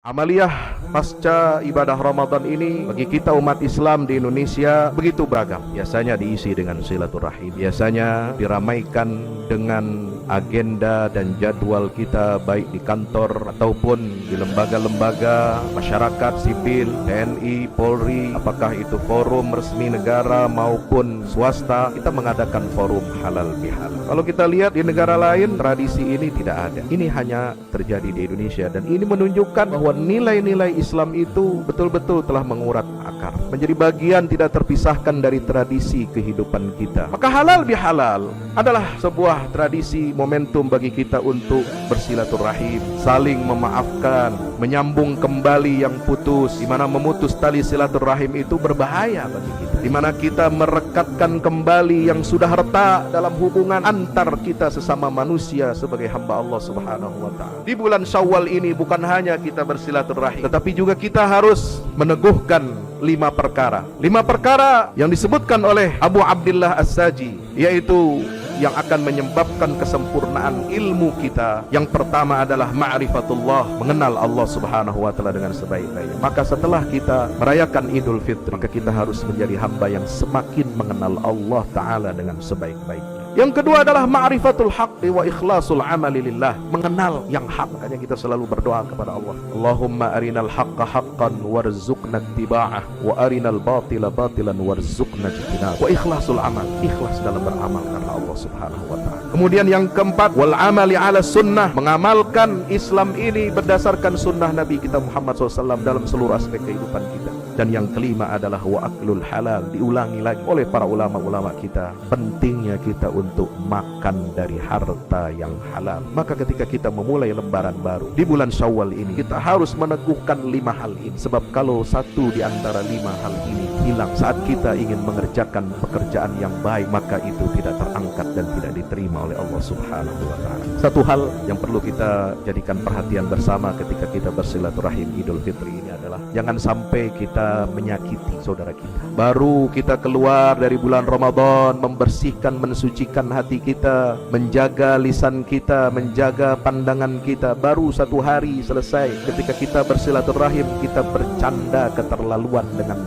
Amaliyah pasca ibadah Ramadan ini bagi kita umat Islam di Indonesia begitu beragam. Biasanya diisi dengan silaturahim, biasanya diramaikan dengan agenda dan jadwal kita baik di kantor ataupun di lembaga-lembaga masyarakat sipil, TNI, Polri, apakah itu forum resmi negara maupun swasta, kita mengadakan forum halal bihalal. Kalau kita lihat di negara lain, tradisi ini tidak ada. Ini hanya terjadi di Indonesia, dan ini menunjukkan bahwa nilai-nilai Islam itu betul-betul telah mengurat akar, menjadi bagian tidak terpisahkan dari tradisi kehidupan kita. Maka halal bihalal adalah sebuah tradisi, momentum bagi kita untuk bersilaturahim, saling memaafkan, menyambung kembali yang putus, di mana memutus tali silaturahim itu berbahaya bagi kita, di mana kita merekatkan kembali yang sudah retak dalam hubungan antar kita sesama manusia sebagai hamba Allah Subhanahu wa taala. Di bulan Syawal ini bukan hanya kita bersilaturahim, tetapi juga kita harus meneguhkan 5 perkara. 5 perkara yang disebutkan oleh Abu Abdillah As-Saji, yaitu yang akan menyebabkan kesempurnaan ilmu kita. Yang pertama adalah ma'rifatullah, mengenal Allah Subhanahu wa taala dengan sebaik-baiknya. Maka setelah kita merayakan Idul Fitri, maka kita harus menjadi hamba yang semakin mengenal Allah taala dengan sebaik-baiknya. Yang kedua adalah ma'rifatul haqqi wa ikhlasul amali lillah, mengenal yang hak. Makanya kita selalu berdoa kepada Allah, Allahumma arinal haqqa haqqan warzuqna ittiba'ah wa arinal batila batilan warzuqna ijtinab. Wa ikhlasul amal, ikhlas dalam beramal karena Allah Subhanahu wa taala. Kemudian yang keempat, wal amali ala sunnah, mengamalkan Islam ini berdasarkan sunnah Nabi kita Muhammad SAW dalam seluruh aspek kehidupan kita. Dan yang kelima adalah wa aklul halal, diulangi lagi oleh para ulama-ulama kita, pentingnya kita untuk makan dari harta yang halal. Maka ketika kita memulai lembaran baru di bulan Syawal ini, kita harus meneguhkan 5 hal ini. Sebab kalau satu di antara 5 hal ini hilang saat kita ingin mengerjakan pekerjaan yang baik, maka itu tidak terangkat dan tidak diterima oleh Allah Subhanahu wa taala. Satu hal yang perlu kita jadikan perhatian bersama ketika kita bersilaturahim Idul Fitri ini adalah jangan sampai kita menyakiti saudara kita. Baru kita keluar dari bulan Ramadan, membersihkan, mensucikan hati kita, menjaga lisan kita, menjaga pandangan kita. Baru 1 hari selesai, ketika kita bersilaturahim, kita bercanda keterlaluan dengan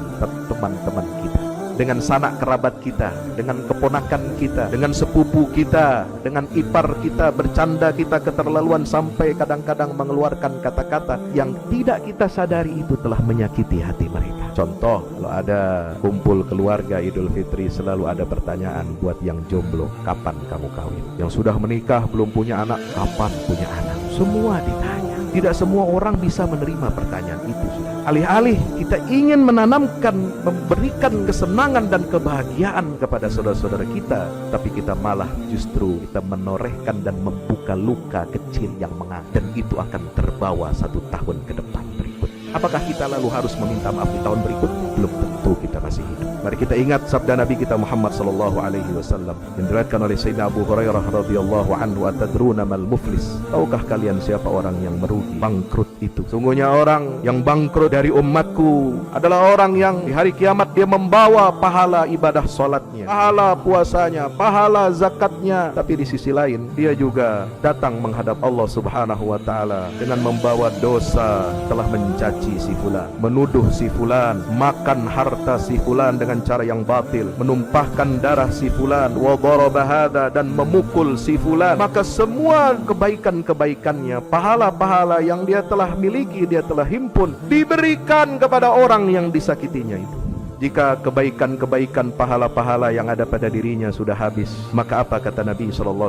teman-teman kita, dengan sanak kerabat kita, dengan keponakan kita, dengan sepupu kita, dengan ipar kita, bercanda kita keterlaluan sampai kadang-kadang mengeluarkan kata-kata yang tidak kita sadari itu telah menyakiti hati mereka. Contoh, kalau ada kumpul keluarga Idul Fitri, selalu ada pertanyaan buat yang jomblo, kapan kamu kawin? Yang sudah menikah belum punya anak, kapan punya anak? Semua ditanya. Tidak semua orang bisa menerima pertanyaan itu. Alih-alih kita ingin menanamkan, memberikan kesenangan dan kebahagiaan kepada saudara-saudara kita, tapi kita malah justru kita menorehkan dan membuka luka kecil yang menganga, dan itu akan terbawa 1 tahun ke depan berikut. Apakah kita lalu harus meminta maaf di tahun berikutnya? Belum tentu kita masih hidup. Mari kita ingat sabda Nabi kita Muhammad sallallahu alaihi wasallam yang diriwayatkan oleh Sayyidina Abu Hurairah radhiyallahu anhu, atadruna mal muflis? Tahukah kalian siapa orang yang merugi, bangkrut itu? Sungguhnya orang yang bangkrut dari umatku adalah orang yang di hari kiamat dia membawa pahala ibadah salatnya, pahala puasanya, pahala zakatnya, tapi di sisi lain dia juga datang menghadap Allah Subhanahu wa taala dengan membawa dosa, telah mencaci si fulan, menuduh si fulan, makan harta si fulan dengan cara yang batil, menumpahkan darah si fulan, wa daraba hadza, dan memukul si fulan. Maka semua kebaikan-kebaikannya, pahala-pahala yang dia telah miliki, dia telah himpun, diberikan kepada orang yang disakitinya itu. Jika kebaikan-kebaikan, pahala-pahala yang ada pada dirinya sudah habis, maka apa kata Nabi SAW?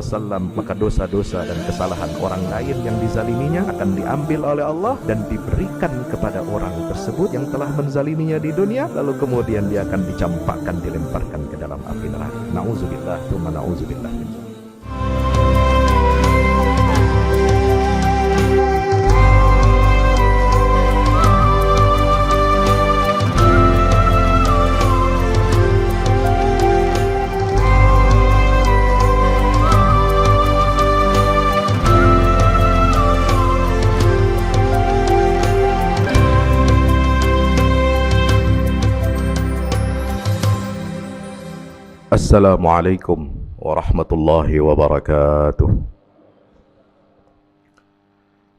Maka dosa-dosa dan kesalahan orang lain yang dizaliminya akan diambil oleh Allah dan diberikan kepada orang tersebut yang telah menzaliminya di dunia, lalu kemudian dia akan dicampakkan, dilemparkan ke dalam api neraka. Na'udzubillah, tsumma na'udzubillah. Assalamualaikum warahmatullahi wabarakatuh.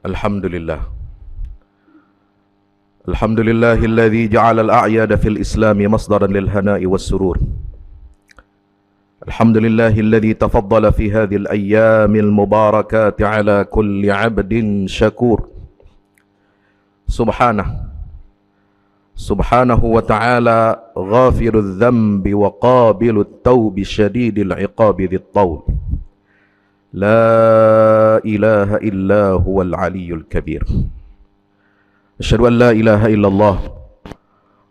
Alhamdulillah, الحمد لله الذي جعل الأعياد في الإسلام مصدرا للهناء والسرور. الحمد لله الذي تفضل في هذه الأيام المباركات على كل عبد شكور. سبحانه وتعالى غافر الذنب وقابل التوب شديد العقاب ذي الطول. لا إله إلا هو العلي الكبير. أشهد أن لا إله إلا الله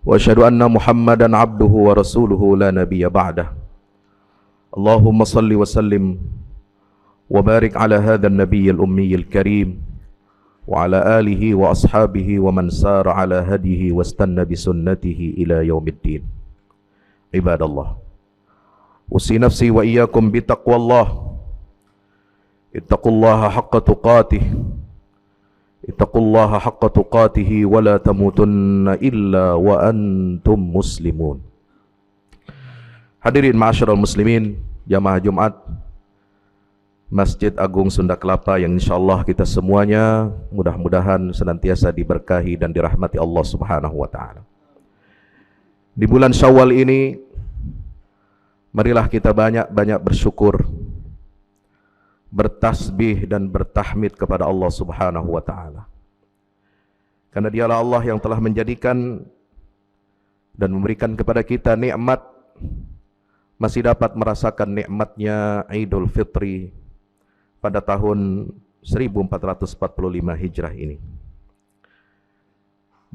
وأشهد أن محمدا عبده ورسوله لا نبي بعده. اللهم صل وسلم وبارك على هذا النبي الأمي الكريم وعلى آله وأصحابه ومن سار على هديه واستنى بسنته إلى يوم الدين. عباد الله، أوصي نفسي وإياكم بتقوى الله. اتقوا الله حق تقاته، اتقوا الله حق تقاته ولا تموتن إلا وأنتم مسلمون. Hadirin ma'asyiral muslimin, jamaah Jumat Masjid Agung Sunda Kelapa yang insyaallah kita semuanya mudah-mudahan senantiasa diberkahi dan dirahmati Allah Subhanahu wa taala. Di bulan Syawal ini marilah kita banyak-banyak bersyukur, bertasbih dan bertahmid kepada Allah Subhanahu wa taala. Karena dialah Allah yang telah menjadikan dan memberikan kepada kita nikmat, masih dapat merasakan nikmatnya Idul Fitri pada tahun 1445 Hijrah ini,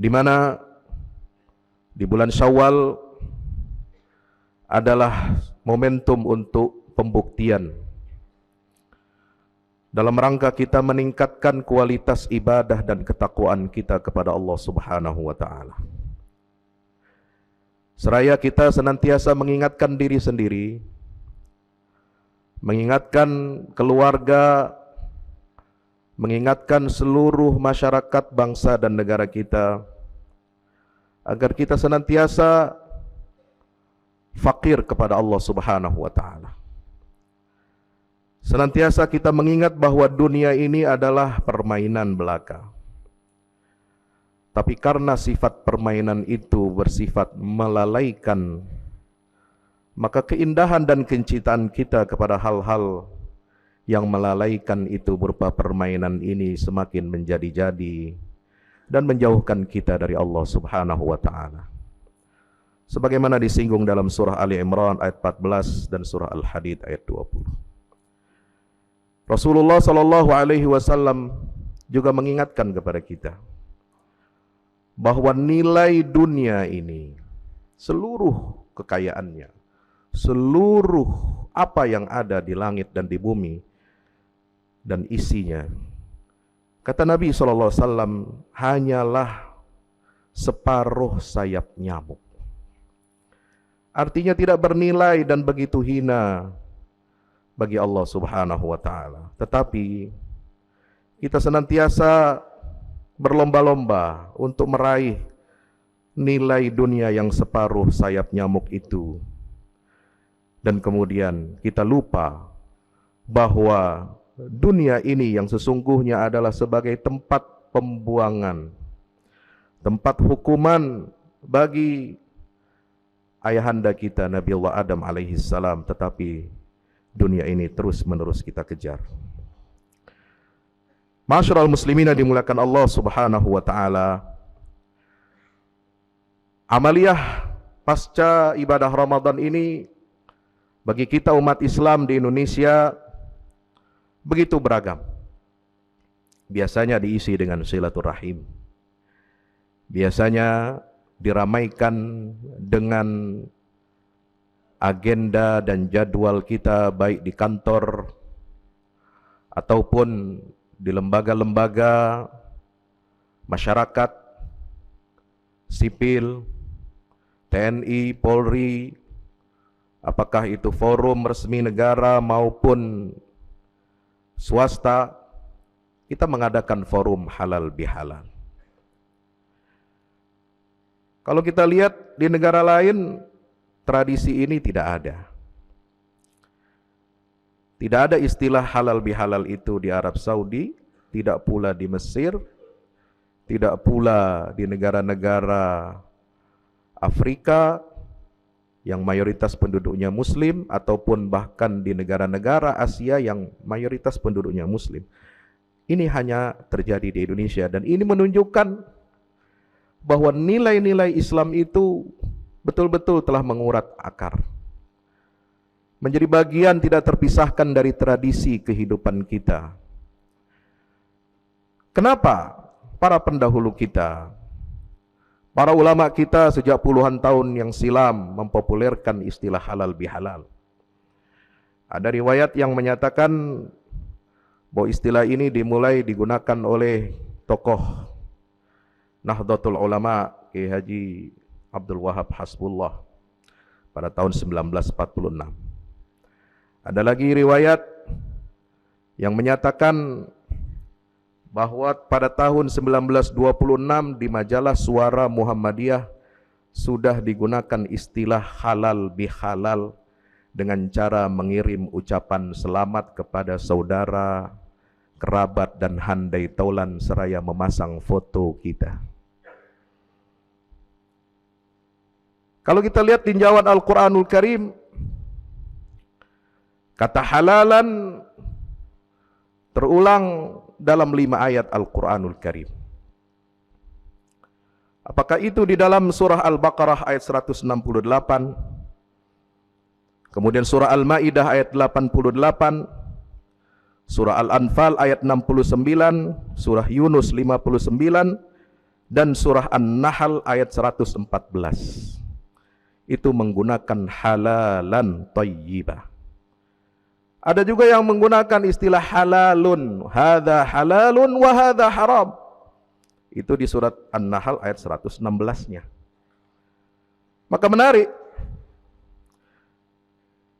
di mana di bulan Syawal adalah momentum untuk pembuktian dalam rangka kita meningkatkan kualitas ibadah dan ketakwaan kita kepada Allah Subhanahu wa taala. Seraya kita senantiasa mengingatkan diri sendiri, mengingatkan keluarga, mengingatkan seluruh masyarakat bangsa dan negara kita, agar kita senantiasa fakir kepada Allah Subhanahu wa taala. Senantiasa kita mengingat bahwa dunia ini adalah permainan belaka. Tapi karena sifat permainan itu bersifat melalaikan, maka keindahan dan kecintaan kita kepada hal-hal yang melalaikan itu berupa permainan ini semakin menjadi-jadi dan menjauhkan kita dari Allah Subhanahu wa taala. Sebagaimana disinggung dalam surah Ali Imran ayat 14 dan surah Al-Hadid ayat 20. Rasulullah sallallahu alaihi wasallam juga mengingatkan kepada kita bahwa nilai dunia ini, seluruh kekayaannya, seluruh apa yang ada di langit dan di bumi dan isinya, kata Nabi SAW, hanyalah separuh sayap nyamuk. Artinya tidak bernilai dan begitu hina bagi Allah Subhanahu wa taala. Tetapi kita senantiasa berlomba-lomba untuk meraih nilai dunia yang separuh sayap nyamuk itu. Dan kemudian kita lupa bahwa dunia ini yang sesungguhnya adalah sebagai tempat pembuangan, tempat hukuman bagi ayahanda kita Nabi Allah Adam alaihi salam. Tetapi dunia ini terus-menerus kita kejar. Ma'asyiral muslimin dimuliakan Allah Subhanahu wa taala. Amaliyah pasca ibadah Ramadan ini bagi kita umat Islam di Indonesia begitu beragam. Biasanya diisi dengan silaturahim. Biasanya diramaikan dengan agenda dan jadwal kita baik di kantor ataupun di lembaga-lembaga masyarakat sipil, TNI, Polri, apakah itu forum resmi negara maupun swasta, kita mengadakan forum halal bihalal. Kalau kita lihat di negara lain, tradisi ini tidak ada. Tidak ada istilah halal bihalal itu di Arab Saudi, tidak pula di Mesir, tidak pula di negara-negara Afrika yang mayoritas penduduknya Muslim, ataupun bahkan di negara-negara Asia yang mayoritas penduduknya Muslim. Ini hanya terjadi di Indonesia, dan ini menunjukkan bahwa nilai-nilai Islam itu betul-betul telah mengurat akar, menjadi bagian tidak terpisahkan dari tradisi kehidupan kita. Kenapa para pendahulu kita, para ulama kita sejak puluhan tahun yang silam mempopulerkan istilah halal bihalal? Ada riwayat yang menyatakan bahwa istilah ini dimulai digunakan oleh tokoh Nahdlatul Ulama Kiai Haji Abdul Wahab Hasbullah pada tahun 1946. Ada lagi riwayat yang menyatakan bahwa pada tahun 1926 di majalah Suara Muhammadiyah sudah digunakan istilah halal bihalal dengan cara mengirim ucapan selamat kepada saudara, kerabat, dan handai taulan seraya memasang foto kita. Kalau kita lihat tinjauan Al-Quranul Karim, kata halalan terulang dalam 5 ayat Al-Quranul Karim. Apakah itu di dalam surah Al-Baqarah ayat 168, kemudian surah Al-Ma'idah ayat 88, surah Al-Anfal ayat 69, surah Yunus 59, dan surah An-Nahl ayat 114. Itu menggunakan halalan thayyibah. Ada juga yang menggunakan istilah halalun, hadza halalun wa hadza haram. Itu di surat An-Nahl ayat 116-nya. Maka menarik,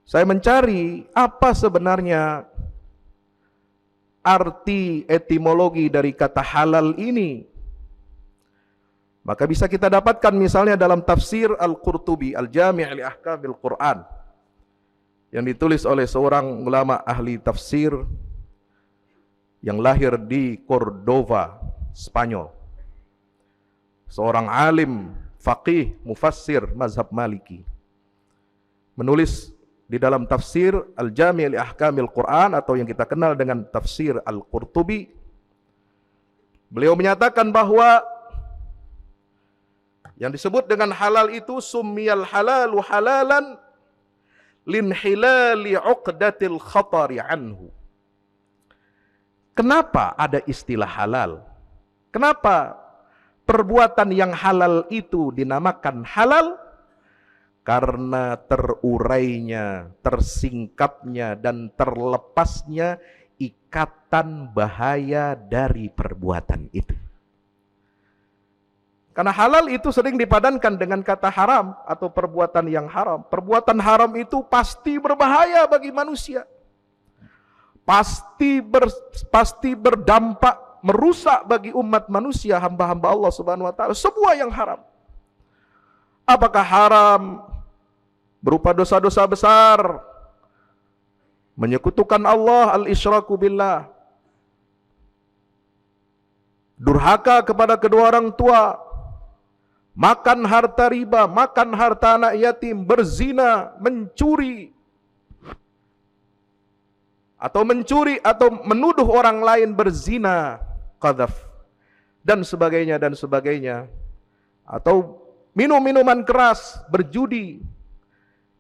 saya mencari apa sebenarnya arti etimologi dari kata halal ini. Maka bisa kita dapatkan misalnya dalam tafsir Al-Qurtubi, Al-Jami' li Ahkamil Quran, yang ditulis oleh seorang ulama ahli tafsir yang lahir di Cordova, Spanyol. Seorang alim, faqih, mufassir mazhab Maliki. Menulis di dalam tafsir Al-Jami' li Ahkamil Quran, atau yang kita kenal dengan tafsir Al-Qurtubi. Beliau menyatakan bahwa yang disebut dengan halal itu summiyal halalu halalan linhilali uqdatil khatari anhu. Kenapa ada istilah halal? Kenapa perbuatan yang halal itu dinamakan halal? Karena terurainya, tersingkapnya, dan terlepasnya ikatan bahaya dari perbuatan itu. Karena halal itu sering dipadankan dengan kata haram atau perbuatan yang haram. Perbuatan haram itu pasti berbahaya bagi manusia. Pasti berdampak merusak bagi umat manusia, hamba-hamba Allah Subhanahu wa taala. Semua yang haram. Apakah haram berupa dosa-dosa besar, menyekutukan Allah, al-isyraku billah, durhaka kepada kedua orang tua, makan harta riba, makan harta anak yatim, berzina, mencuri, atau menuduh orang lain berzina, qadzaf, dan sebagainya, atau minum minuman keras, berjudi.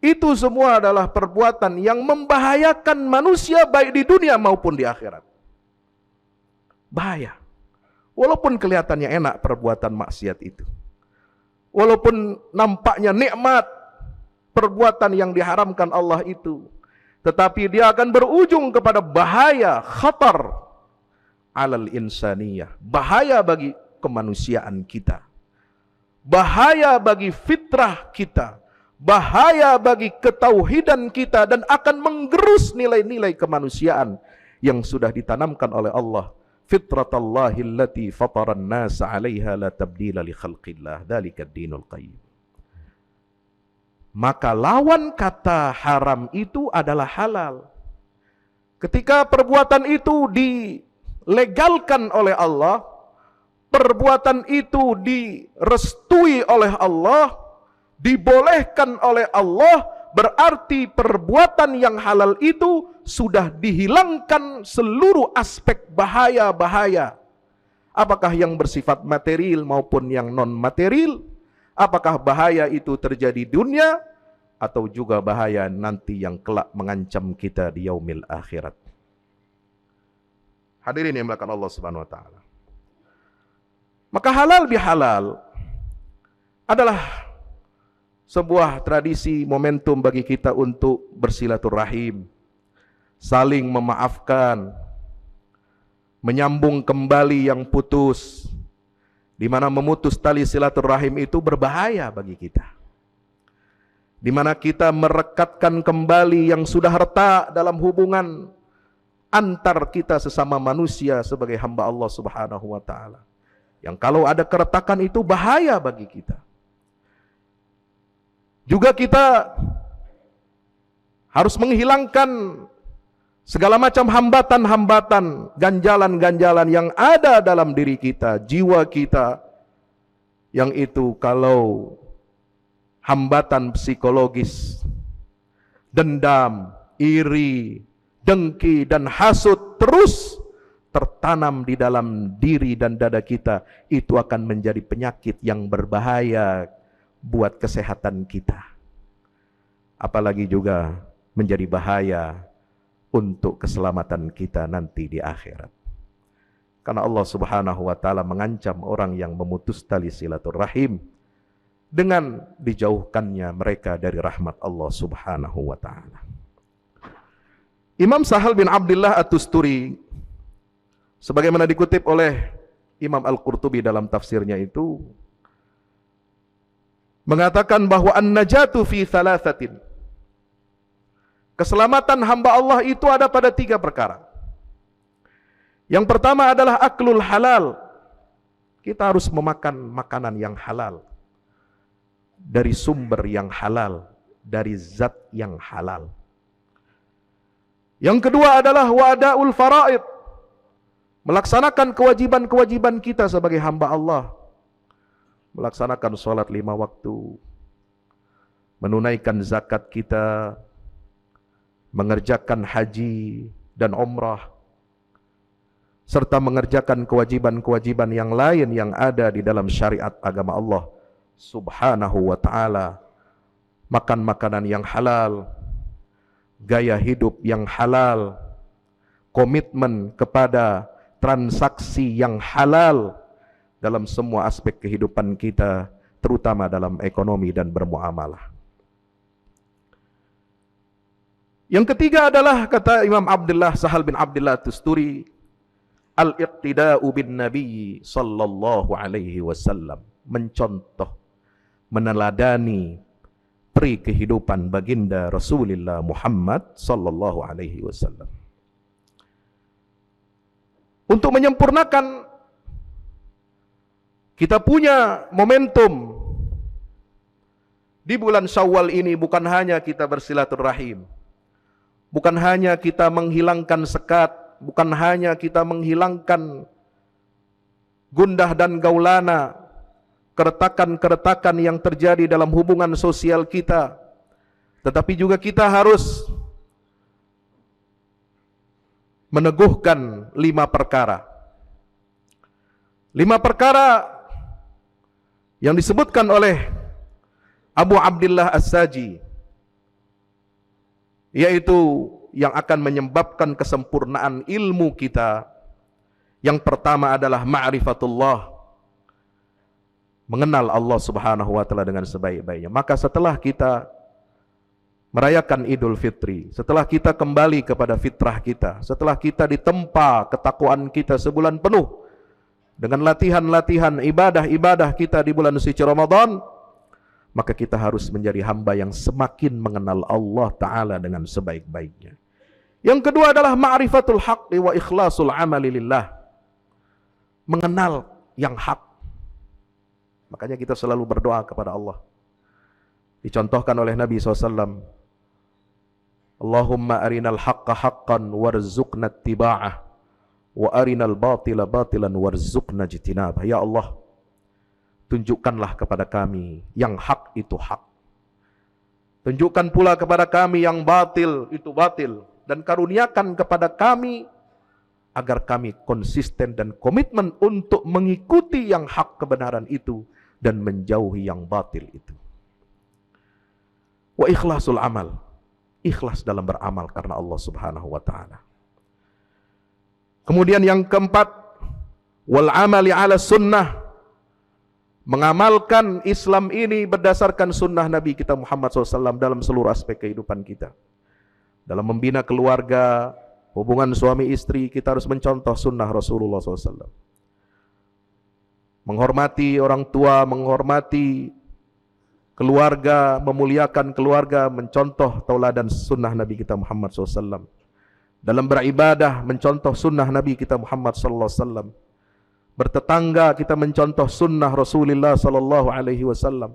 Itu semua adalah perbuatan yang membahayakan manusia baik di dunia maupun di akhirat. Bahaya. Walaupun kelihatannya enak perbuatan maksiat itu, walaupun nampaknya nikmat perbuatan yang diharamkan Allah itu, tetapi dia akan berujung kepada bahaya, khatar alal insaniyah, bahaya bagi kemanusiaan kita, bahaya bagi fitrah kita, bahaya bagi ketauhidan kita, dan akan menggerus nilai-nilai kemanusiaan yang sudah ditanamkan oleh Allah. Fitratallahi allati fataran nasa 'alaiha la tabdila li khalqillah, dzalika ad-dinul qayyim. Maka lawan kata haram itu adalah halal. Ketika perbuatan itu dilegalkan oleh Allah, perbuatan itu direstui oleh Allah, dibolehkan oleh Allah, berarti perbuatan yang halal itu sudah dihilangkan seluruh aspek bahaya-bahaya. Apakah yang bersifat material maupun yang non-material? Apakah bahaya itu terjadi di dunia atau juga bahaya nanti yang kelak mengancam kita di yaumil akhirat? Hadirin yang dimuliakan Allah Subhanahu wa taala. Maka halal bihalal adalah sebuah tradisi momentum bagi kita untuk bersilaturahim, saling memaafkan, menyambung kembali yang putus, di mana memutus tali silaturahim itu berbahaya bagi kita. Di mana kita merekatkan kembali yang sudah retak dalam hubungan antar kita sesama manusia sebagai hamba Allah Subhanahu wa taala. Yang kalau ada keretakan itu bahaya bagi kita. Juga kita harus menghilangkan segala macam hambatan-hambatan, ganjalan-ganjalan yang ada dalam diri kita, jiwa kita, yang itu kalau hambatan psikologis, dendam, iri, dengki, dan hasud terus tertanam di dalam diri dan dada kita, itu akan menjadi penyakit yang berbahaya buat kesehatan kita. Apalagi juga menjadi bahaya untuk keselamatan kita nanti di akhirat. Karena Allah Subhanahu wa taala mengancam orang yang memutus tali silaturahim dengan dijauhkannya mereka dari rahmat Allah Subhanahu wa taala. Imam Sahal bin Abdullah At-Tusturi, sebagaimana dikutip oleh Imam Al-Qurtubi dalam tafsirnya itu, mengatakan bahwa an-najatu fi thalathatin. Keselamatan hamba Allah itu ada pada 3 perkara. Yang pertama adalah aklul halal. Kita harus memakan makanan yang halal, dari sumber yang halal, dari zat yang halal. Yang kedua adalah wa'adaul faraid, melaksanakan kewajiban-kewajiban kita sebagai hamba Allah. Melaksanakan sholat 5 waktu, menunaikan zakat kita, mengerjakan haji dan umrah, serta mengerjakan kewajiban-kewajiban yang lain yang ada di dalam syariat agama Allah Subhanahu wa ta'ala. Makan makanan yang halal, gaya hidup yang halal, komitmen kepada transaksi yang halal dalam semua aspek kehidupan kita, terutama dalam ekonomi dan bermuamalah. Yang ketiga adalah, kata Imam Abdullah Sahal bin Abdullah Tusturi, al-iqtida'u bin Nabi sallallahu alaihi wasallam, mencontoh, meneladani pri kehidupan baginda Rasulullah Muhammad sallallahu alaihi wasallam. Untuk menyempurnakan kita punya momentum di bulan Syawal ini, bukan hanya kita bersilaturahim, bukan hanya kita menghilangkan sekat, bukan hanya kita menghilangkan gundah dan gaulana, keretakan-keretakan yang terjadi dalam hubungan sosial kita, tetapi juga kita harus meneguhkan 5 perkara. 5 perkara yang disebutkan oleh Abu Abdullah As-Saji, yaitu yang akan menyebabkan kesempurnaan ilmu kita. Yang pertama adalah ma'rifatullah, mengenal Allah Subhanahu wa taala dengan sebaik-baiknya. Maka setelah kita merayakan Idul Fitri, setelah kita kembali kepada fitrah kita, setelah kita ditempa ketakwaan kita sebulan penuh dengan latihan-latihan ibadah-ibadah kita di bulan suci Ramadan, maka kita harus menjadi hamba yang semakin mengenal Allah Ta'ala dengan sebaik-baiknya. Yang kedua adalah ma'rifatul haqqi wa ikhlasul amali lillah, mengenal yang hak. Makanya kita selalu berdoa kepada Allah. Dicontohkan oleh Nabi SAW, Allahumma arinal haqqa haqqan warzuqna ittiba'ah, wa arinal batila batilan warzuqna jitinabah. Ya Allah, tunjukkanlah kepada kami yang hak itu hak, tunjukkan pula kepada kami yang batil itu batil, dan karuniakan kepada kami agar kami konsisten dan komitmen untuk mengikuti yang hak kebenaran itu dan menjauhi yang batil itu. Wa ikhlasul amal, ikhlas dalam beramal karena Allah Subhanahu wa taala. Kemudian yang keempat, wal amali ala sunnah, mengamalkan Islam ini berdasarkan sunnah Nabi kita Muhammad SAW dalam seluruh aspek kehidupan kita. Dalam membina keluarga, hubungan suami istri, kita harus mencontoh sunnah Rasulullah SAW. Menghormati orang tua, menghormati keluarga, memuliakan keluarga, mencontoh tauladan sunnah Nabi kita Muhammad SAW. Dalam beribadah, mencontoh sunnah Nabi kita Muhammad SAW. Bertetangga, kita mencontoh sunnah Rasulullah SAW.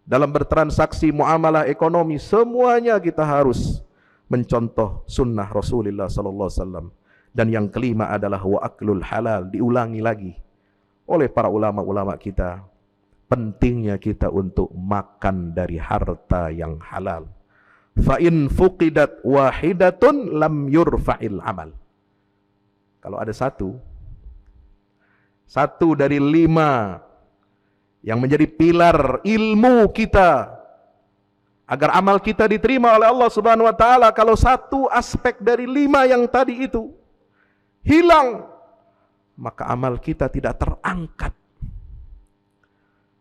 Dalam bertransaksi, muamalah ekonomi, semuanya kita harus mencontoh sunnah Rasulullah SAW. Dan yang kelima adalah wa aklul halal, diulangi lagi oleh para ulama-ulama kita, pentingnya kita untuk makan dari harta yang halal. Fa in fuqidat wahidatun lam yurfa'il amal. Kalau ada satu dari 5 yang menjadi pilar ilmu kita agar amal kita diterima oleh Allah Subhanahu wa taala, kalau satu aspek dari 5 yang tadi itu hilang, maka amal kita tidak terangkat.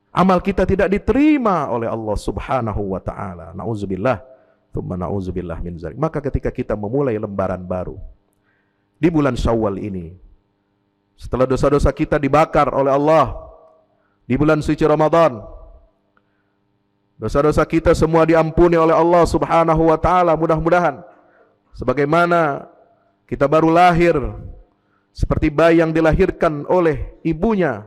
Amal kita tidak diterima oleh Allah Subhanahu wa taala. Nauzubillah, tsumma nauzubillah min dzalik. Maka ketika kita memulai lembaran baru di bulan Syawal ini, setelah dosa-dosa kita dibakar oleh Allah di bulan suci Ramadan, dosa-dosa kita semua diampuni oleh Allah Subhanahu wa taala, mudah-mudahan sebagaimana kita baru lahir seperti bayi yang dilahirkan oleh ibunya,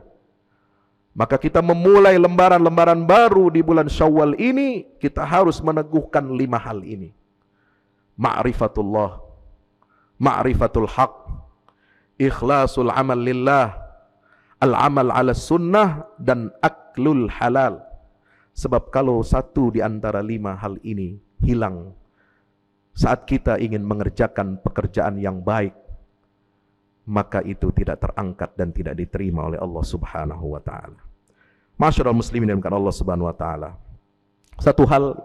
maka kita memulai lembaran-lembaran baru di bulan Syawal ini, kita harus meneguhkan 5 hal ini. Ma'rifatullah, ma'rifatul haq, ikhlasul amal lillah, al-amal ala sunnah, dan aklul halal. Sebab kalau satu di antara 5 hal ini hilang saat kita ingin mengerjakan pekerjaan yang baik, maka itu tidak terangkat dan tidak diterima oleh Allah Subhanahu wa taala. Masyarul muslimin dan Allah Subhanahu wa taala, satu hal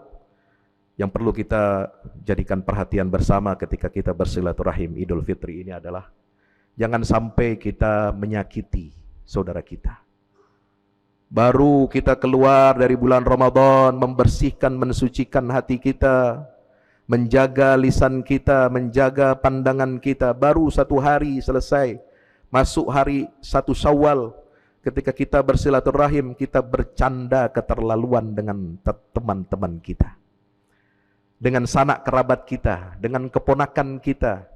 yang perlu kita jadikan perhatian bersama ketika kita bersilaturahim Idul Fitri ini adalah jangan sampai kita menyakiti saudara kita. Baru kita keluar dari bulan Ramadan, membersihkan, mensucikan hati kita, menjaga lisan kita, menjaga pandangan kita, baru 1 hari selesai, masuk hari 1 Syawal, ketika kita bersilaturahim, kita bercanda keterlaluan dengan teman-teman kita, dengan sanak kerabat kita, dengan keponakan kita,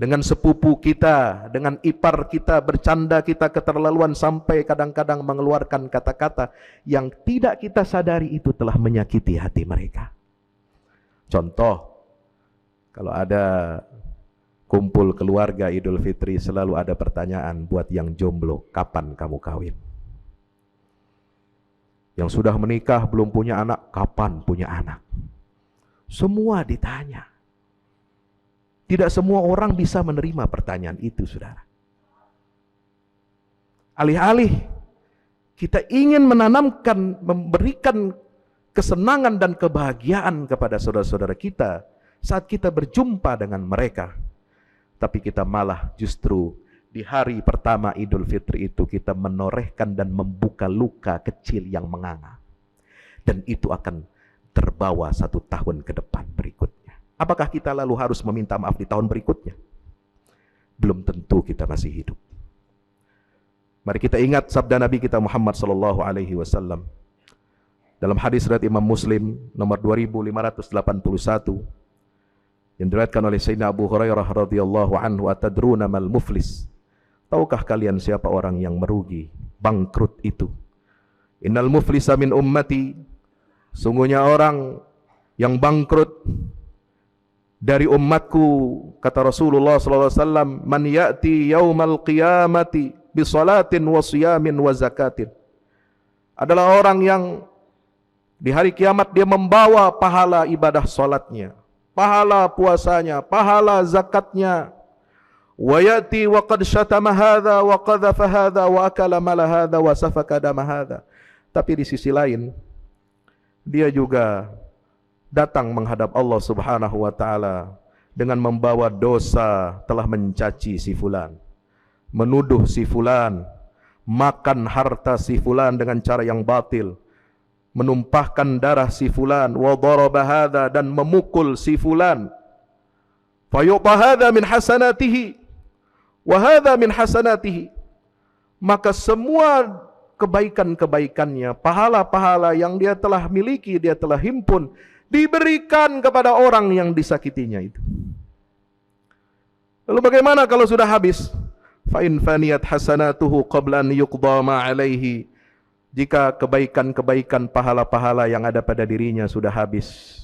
dengan sepupu kita, dengan ipar kita, bercanda kita keterlaluan sampai kadang-kadang mengeluarkan kata-kata yang tidak kita sadari itu telah menyakiti hati mereka. Contoh, kalau ada kumpul keluarga Idul Fitri, selalu ada pertanyaan buat yang jomblo, kapan kamu kawin? Yang sudah menikah belum punya anak, kapan punya anak? Semua ditanya. Tidak semua orang bisa menerima pertanyaan itu, saudara. Alih-alih kita ingin menanamkan, memberikan kesenangan dan kebahagiaan kepada saudara-saudara kita saat kita berjumpa dengan mereka, tapi kita malah justru di hari pertama Idul Fitri itu kita menorehkan dan membuka luka kecil yang menganga. Dan itu akan terbawa 1 tahun ke depan berikutnya. Apakah kita lalu harus meminta maaf di tahun berikutnya? Belum tentu kita masih hidup. Mari kita ingat sabda Nabi kita Muhammad SAW dalam hadis riwayat Imam Muslim nomor 2581 yang diriwayatkan oleh Sayyidina Abu Hurairah radhiyallahu anhu, atadruna mal muflis? Tahukah kalian siapa orang yang merugi, bangkrut itu? Innal muflisa min ummati, sungguhnya orang yang bangkrut dari umatku, kata Rasulullah sallallahu alaihi wasallam, man ya'ti yaumal qiyamati bi salatin wa siyamin wa zakatin, adalah orang yang di hari kiamat dia membawa pahala ibadah salatnya, pahala puasanya, pahala zakatnya. Wa ya'ti wa qad syatama hadza wa qadhafa hadza wa akala mala hadza wa safaka dama hadza. Tapi di sisi lain dia juga datang menghadap Allah Subhanahu wa taala dengan membawa dosa telah mencaci si fulan, menuduh si fulan, makan harta si fulan dengan cara yang batil, menumpahkan darah si fulan, wa daraba hadza, dan memukul si fulan. Fa yu'ta hadza min hasanatihi wa hadza min hasanatihi. Maka semua kebaikan-kebaikannya, pahala-pahala yang dia telah miliki, dia telah himpun, diberikan kepada orang yang disakitinya itu. Lalu bagaimana kalau sudah habis? Fa in faniyat hasanatuhu qabla an yuqda ma alaihi. Jika kebaikan-kebaikan pahala-pahala yang ada pada dirinya sudah habis,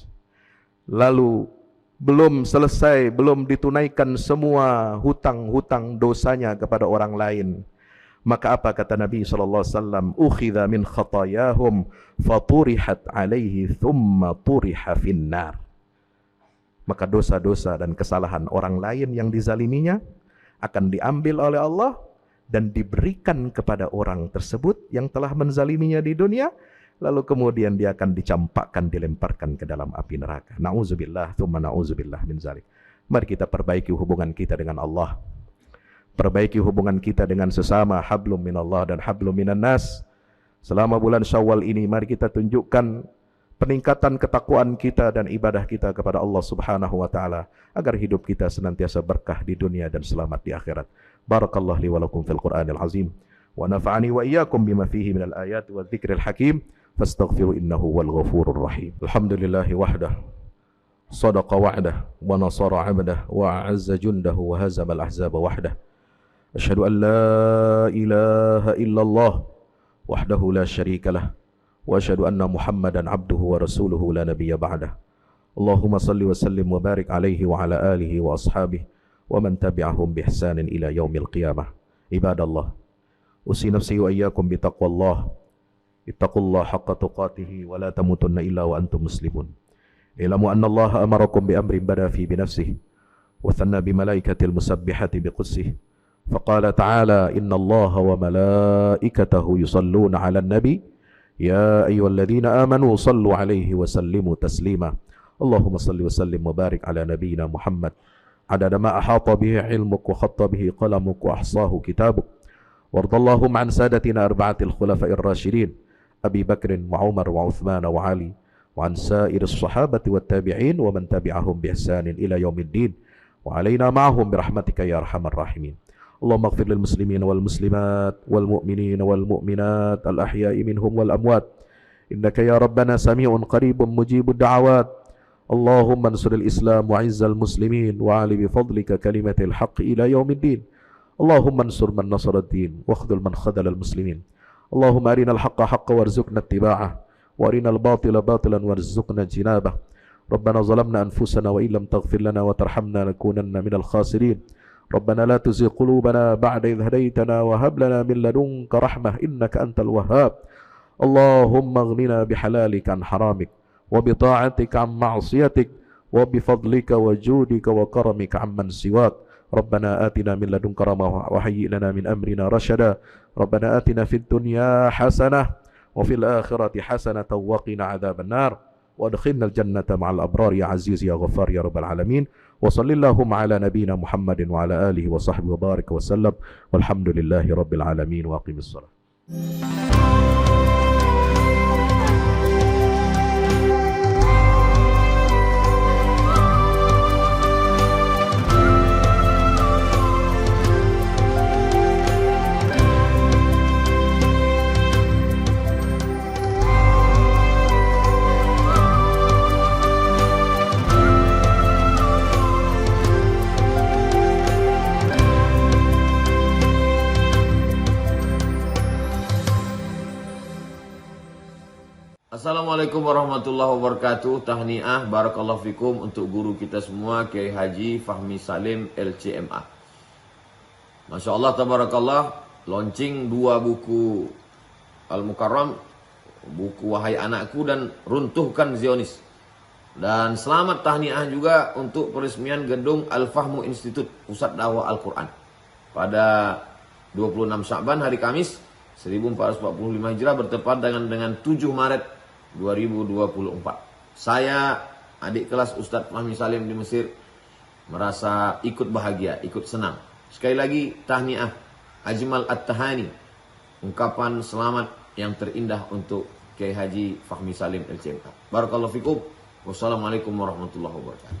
lalu belum selesai, belum ditunaikan semua hutang-hutang dosanya kepada orang lain, maka apa kata Nabi sallallahu alaihi wasallam? Ukhidha min khatayahum faturihat alaihi thumma turiha finnar. Maka dosa-dosa dan kesalahan orang lain yang dizaliminya akan diambil oleh Allah dan diberikan kepada orang tersebut yang telah menzaliminya di dunia, lalu kemudian dia akan dicampakkan, dilemparkan ke dalam api neraka. Na'udzubillah, thumma na'udzubillah min zalik. Mari kita perbaiki hubungan kita dengan Allah, perbaiki hubungan kita dengan sesama, hablum minallah dan hablum minan nas. Selama bulan Syawal ini mari kita tunjukkan peningkatan ketakwaan kita dan ibadah kita kepada Allah Subhanahu wa taala, agar hidup kita senantiasa berkah di dunia dan selamat di akhirat. Barakallahu li wa lakum fil Qur'anil azim wa nafa'ani wa iyyakum bima fihi minal ayati wadh-dhikril hakim, fastaghfiru innahu wal ghafurur rahim. Alhamdulillahi wahdah, sadaqa wa'dah, wa nasara 'abdah, wa a'azza jundahu, wa hazama al-ahzaba wahdah. Asyhadu an la ilaha illallah wahdahu la syarika lah, wa asyhadu anna Muhammadan abduhu wa rasuluhu la nabiyya ba'dah. Allahumma salli wa sallim wa barik alaihi wa ala alihi wa ashabihi wa man tabi'ahum bi ihsanin ila yaumil qiyamah. Ibadallah, usi nafsi wa iyyakum bi taqwallah. Ittaqullaha haqqa tuqatih wa la tamutunna illa wa antum muslimun. Ilamu anna Allah amarakum bi amrin bada fi bi nafsihi wa thanna bi malaikatil musabbihati bi qudsih. Faqala ta'ala inna Allah wa malaikatahu yusalluna 'alan nabi ya ayyuhalladzina amanu sallu 'alaihi wa sallimu taslima. Allahumma salli wa sallim wa barik ala nabiyyina Muhammad adada ma ahata bihi 'ilmuk wa khatta bihi qalamuk wa ahsahu kitabuk. Wardallahum 'an sadatina arba'atil khulafa'ir rasyidin Abi Bakr wa Umar wa Uthman wa Ali wa an sa'iris sahabati wat tabi'in wa man tabi'ahum bi ihsanin ila yaumiddin wa alaina ma'ahum bi rahmatika ya arhamar rahimin. Allahumma ighfir lil muslimin wal muslimat wal mu'minin wal mu'minat al ahya'i minhum wal amwat innaka ya rabbana sami'un qaribun mujibud da'awat. Allahumma ansuril islam wa 'izzal muslimin wa 'ali bi fadlika kalimatil haqq ila yaumiddin. Allahumma ansur man nasara ad-din wa khudhul man khadhala al muslimin. Allahumma arinal haqqa haqqa warzuqna ittiba'ah wa arinal batila batilan warzuqna jinabah. Rabbana zalamna anfusana wa illam taghfir lana wa tarhamna lakunanna minal khasirin. Rabbana la tuzigh qulubana ba'da idh hadaytana wa hab lana min ladunka rahmah innaka antal wahhab. Allahumma aghnina bihalalika an haramik wa bi ta'atika an ma'siyatik wa bi fadlika wa judika wa karamika amman siwak. Rabbana atina min ladunka rahmah wa hayyi lana min amrina rashada. Rabbana atina fid dunya hasanah wa fil akhirati hasanatan wa qina adzabannar wa adkhilnal jannata ma'al abrar ya aziz ya ghaffar ya rabbal alamin. Wa sallallahu ala nabiyyina Muhammadin wa ala alihi wa sahbihi wa baraka wa sallam. Walhamdulillahi rabbil alamin wa aqimis shalah. Assalamualaikum warahmatullahi wabarakatuh. Tahniah barakallahu fikum untuk guru kita semua, Kiai Haji Fahmi Salim LCMA. Masya Allah tabarakallah, launching 2 buku Al-Mukarram, buku Wahai Anakku dan Runtuhkan Zionis. Dan selamat tahniah juga untuk peresmian gedung Al-Fahmu Institute Pusat Dakwah Al-Quran pada 26 Sya'ban hari Kamis 1445 Hijrah bertepatan dengan 7 Maret 2024. Saya, adik kelas Ustadz Fahmi Salim di Mesir, merasa ikut bahagia, ikut senang. Sekali lagi tahniah, ajmal at-tahani, ungkapan selamat yang terindah untuk Kiai Haji Fahmi Salim LCMA. Barakallahu fikum. Wassalamualaikum warahmatullahi wabarakatuh.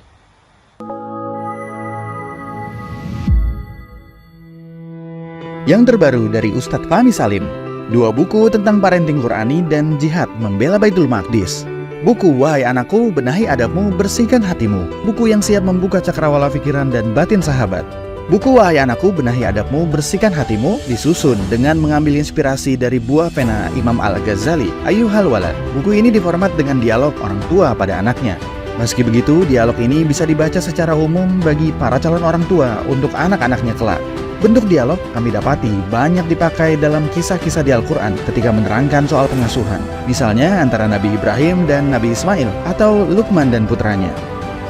Yang terbaru dari Ustadz Fahmi Salim, 2 buku tentang parenting Qurani dan jihad membela Baitul Maqdis. Buku Wahai Anakku, Benahi Adabmu, Bersihkan Hatimu, buku yang siap membuka cakrawala pikiran dan batin sahabat. Buku Wahai Anakku, Benahi Adabmu, Bersihkan Hatimu disusun dengan mengambil inspirasi dari buah pena Imam Al-Ghazali, Ayyuhal Walad. Buku ini diformat dengan dialog orang tua pada anaknya. Meski begitu, dialog ini bisa dibaca secara umum bagi para calon orang tua untuk anak-anaknya kelak. Bentuk dialog kami dapati banyak dipakai dalam kisah-kisah di Al-Quran ketika menerangkan soal pengasuhan. Misalnya antara Nabi Ibrahim dan Nabi Ismail atau Luqman dan putranya.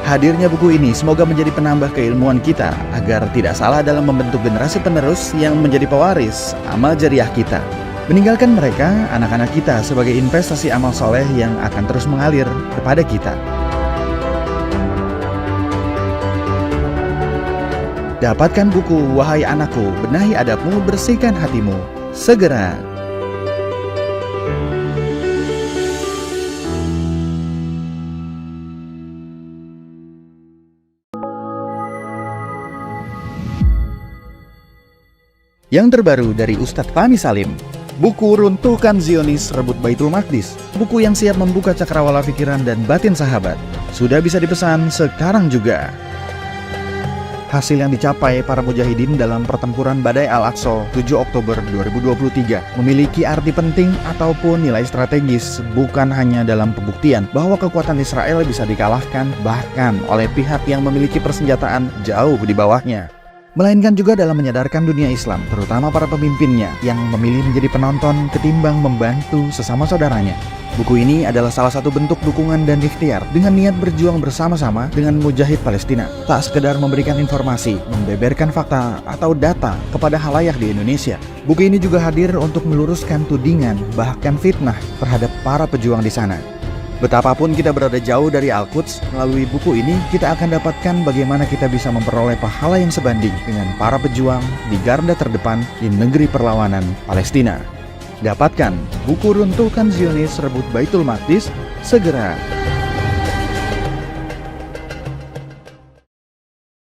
Hadirnya buku ini semoga menjadi penambah keilmuan kita agar tidak salah dalam membentuk generasi penerus yang menjadi pewaris amal jariah kita. Meninggalkan mereka, anak-anak kita, sebagai investasi amal soleh yang akan terus mengalir kepada kita. Dapatkan buku Wahai Anakku, Benahi Adabmu, Bersihkan Hatimu segera. Yang terbaru dari Ustadz Fahmi Salim, buku Runtuhkan Zionis, Rebut Baitul Maqdis, buku yang siap membuka cakrawala pikiran dan batin sahabat, sudah bisa dipesan sekarang juga. Hasil yang dicapai para mujahidin dalam pertempuran Badai Al-Aqsa 7 Oktober 2023 memiliki arti penting ataupun nilai strategis, bukan hanya dalam pembuktian bahwa kekuatan Israel bisa dikalahkan bahkan oleh pihak yang memiliki persenjataan jauh di bawahnya, melainkan juga dalam menyadarkan dunia Islam, terutama para pemimpinnya yang memilih menjadi penonton ketimbang membantu sesama saudaranya. Buku ini adalah salah satu bentuk dukungan dan ikhtiar dengan niat berjuang bersama-sama dengan mujahid Palestina. Tak sekedar memberikan informasi, membeberkan fakta atau data kepada halayak di Indonesia. Buku ini juga hadir untuk meluruskan tudingan bahkan fitnah terhadap para pejuang di sana. Betapapun kita berada jauh dari Al-Quds, melalui buku ini kita akan dapatkan bagaimana kita bisa memperoleh pahala yang sebanding dengan para pejuang di garda terdepan di negeri perlawanan Palestina. Dapatkan buku Runtuhkan Zionis, Rebut Baitul Maqdis segera.